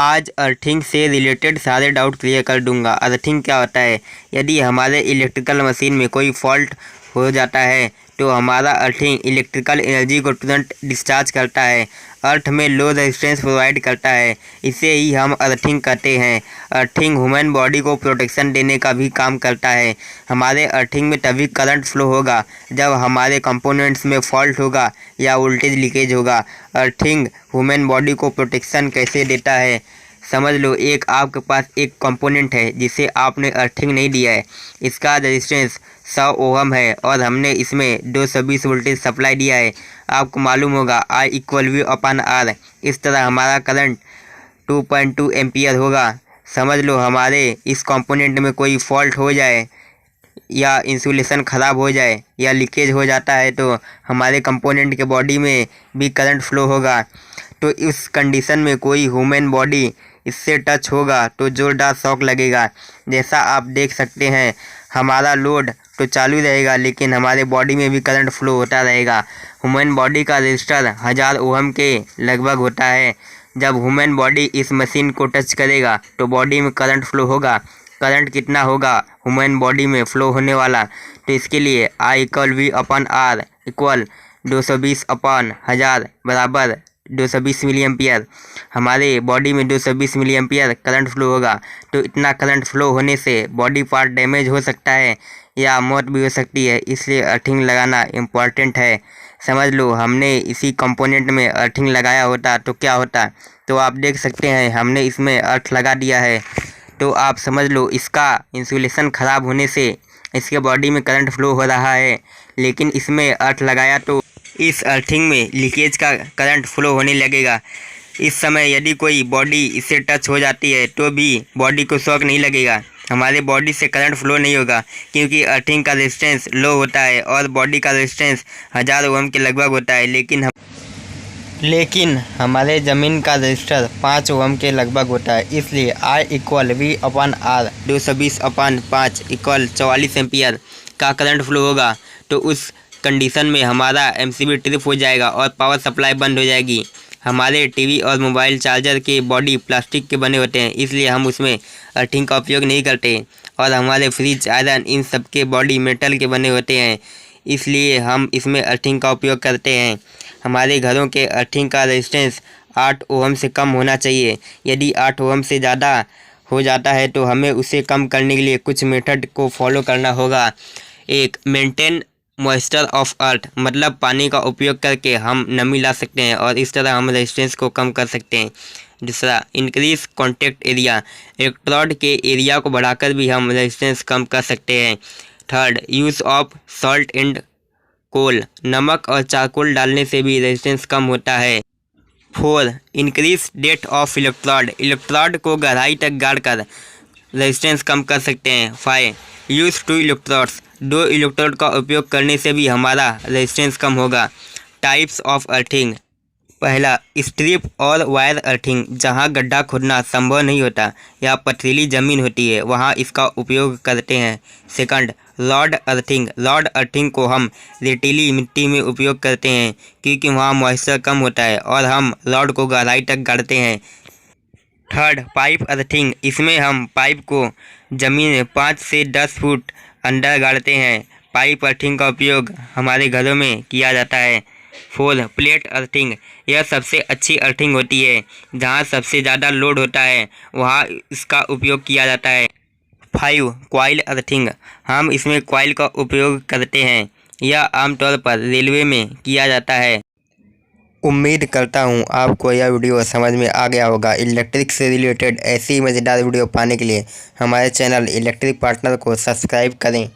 आज अर्थिंग से रिलेटेड सारे डाउट क्लियर कर दूंगा। अर्थिंग क्या होता है? यदि हमारे इलेक्ट्रिकल मशीन में कोई फॉल्ट हो जाता है तो हमारा अर्थिंग इलेक्ट्रिकल एनर्जी को तुरंत डिस्चार्ज करता है, अर्थ में लो रेजिस्टेंस प्रोवाइड करता है। इसे ही हम अर्थिंग कहते हैं। अर्थिंग ह्यूमन बॉडी को प्रोटेक्शन देने का भी काम करता है। हमारे अर्थिंग में तभी करंट फ्लो होगा जब हमारे कंपोनेंट्स में फॉल्ट होगा या वोल्टेज लीकेज होगा। अर्थिंग ह्यूमन बॉडी को प्रोटेक्शन कैसे देता है समझ लो। आपके पास एक कंपोनेंट है जिसे आपने अर्थिंग नहीं दिया है, इसका रेजिस्टेंस 100 ओहम है और हमने इसमें 220 वोल्टेज सप्लाई दिया है। आपको मालूम होगा I = V/R। इस तरह हमारा करंट 2.2 एम्पियर होगा। समझ लो हमारे इस कंपोनेंट में कोई फॉल्ट हो जाए या इंसुलेशन ख़राब हो जाए या लीकेज हो जाता है तो हमारे कंपोनेंट के बॉडी में भी करंट फ्लो होगा। तो इस कंडीशन में कोई ह्यूमन बॉडी इससे टच होगा तो जोरदार शॉक लगेगा। जैसा आप देख सकते हैं हमारा लोड तो चालू रहेगा लेकिन हमारे बॉडी में भी करंट फ्लो होता रहेगा। ह्यूमन बॉडी का रजिस्टर 1000 ओहम के लगभग होता है। जब ह्यूमन बॉडी इस मशीन को टच करेगा तो बॉडी में करंट फ्लो होगा। करंट कितना होगा ह्यूमन बॉडी में फ्लो होने वाला? तो इसके लिए I = V/R = 220/1000 बराबर 220 मिली एम्पियर। हमारे बॉडी में 220 मिली एम्पियर करंट फ्लो होगा। तो इतना करंट फ्लो होने से बॉडी पार्ट डैमेज हो सकता है या मौत भी हो सकती है, इसलिए अर्थिंग लगाना इम्पॉर्टेंट है। समझ लो हमने इसी कंपोनेंट में अर्थिंग लगाया होता तो क्या होता? तो आप देख सकते हैं हमने इसमें अर्थ लगा दिया है। तो आप समझ लो इसका इंसुलेशन ख़राब होने से इसके बॉडी में करंट फ्लो हो रहा है, लेकिन इसमें अर्थ लगाया तो इस अर्थिंग में लीकेज का करंट फ्लो होने लगेगा। इस समय यदि कोई बॉडी इससे टच हो जाती है तो भी बॉडी को शॉक नहीं लगेगा, हमारे बॉडी से करंट फ्लो नहीं होगा क्योंकि अर्थिंग का रेजिस्टेंस लो होता है और बॉडी का रेजिस्टेंस 1000 ओहम के लगभग होता है। लेकिन हमारे ज़मीन का रजिस्टर 5 ओहम के लगभग होता है, इसलिए I = V/R 220/5 = 44 एम्पियर का करंट फ्लो होगा। तो उस कंडीशन में हमारा MCB ट्रिप हो जाएगा और पावर सप्लाई बंद हो जाएगी। हमारे टीवी और मोबाइल चार्जर के बॉडी प्लास्टिक के बने होते हैं, इसलिए हम उसमें अर्थिंग का उपयोग नहीं करते। और हमारे फ्रिज, आयरन इन सब के बॉडी मेटल के बने होते हैं, इसलिए हम इसमें अर्थिंग का उपयोग करते हैं। हमारे घरों के अर्थिंग का रेजिस्टेंस 8 ओहम से कम होना चाहिए। यदि 8 ओहम से ज़्यादा हो जाता है तो हमें उसे कम करने के लिए कुछ मेथड को फॉलो करना होगा। एक, मेंटेन मॉइस्चर ऑफ अर्थ, मतलब पानी का उपयोग करके हम नमी ला सकते हैं और इस तरह हम रेजिस्टेंस को कम कर सकते हैं। दूसरा, इंक्रीज कॉन्टैक्ट एरिया, इलेक्ट्रोड के एरिया को बढ़ाकर भी हम रेजिस्टेंस कम कर सकते हैं। Third, use of salt and coal, नमक और चारकोल डालने से भी रेजिस्टेंस कम होता है। 4, increase depth of electrode, electrode को गहराई तक गाड़कर रेजिस्टेंस कम कर सकते हैं। 5, यूज़ 2 इलेक्ट्रोड्स, 2 इलेक्ट्रोड का उपयोग करने से भी हमारा रेजिस्टेंस कम होगा। टाइप्स ऑफ अर्थिंग, पहला, स्ट्रिप और वायर अर्थिंग, जहां गड्ढा खोदना संभव नहीं होता या पथरीली ज़मीन होती है वहां इसका उपयोग करते हैं। Second, rod earthing, rod earthing को हम रेतीली मिट्टी में उपयोग करते हैं क्योंकि वहां मॉइस्चर कम होता है और हम रॉड को गहराई तक गाड़ते हैं। थर्ड, पाइप अर्थिंग, इसमें हम पाइप को ज़मीन में 5 से 10 फुट अंदर गाड़ते हैं। पाइप अर्थिंग का उपयोग हमारे घरों में किया जाता है। 4, प्लेट अर्थिंग, यह सबसे अच्छी अर्थिंग होती है, जहां सबसे ज़्यादा लोड होता है वहां इसका उपयोग किया जाता है। 5, कॉइल अर्थिंग, हम इसमें कॉइल का उपयोग करते हैं, यह आमतौर पर रेलवे में किया जाता है। उम्मीद करता हूँ आपको यह वीडियो समझ में आ गया होगा। इलेक्ट्रिक से रिलेटेड ऐसी मज़ेदार वीडियो पाने के लिए हमारे चैनल इलेक्ट्रिक पार्टनर को सब्सक्राइब करें।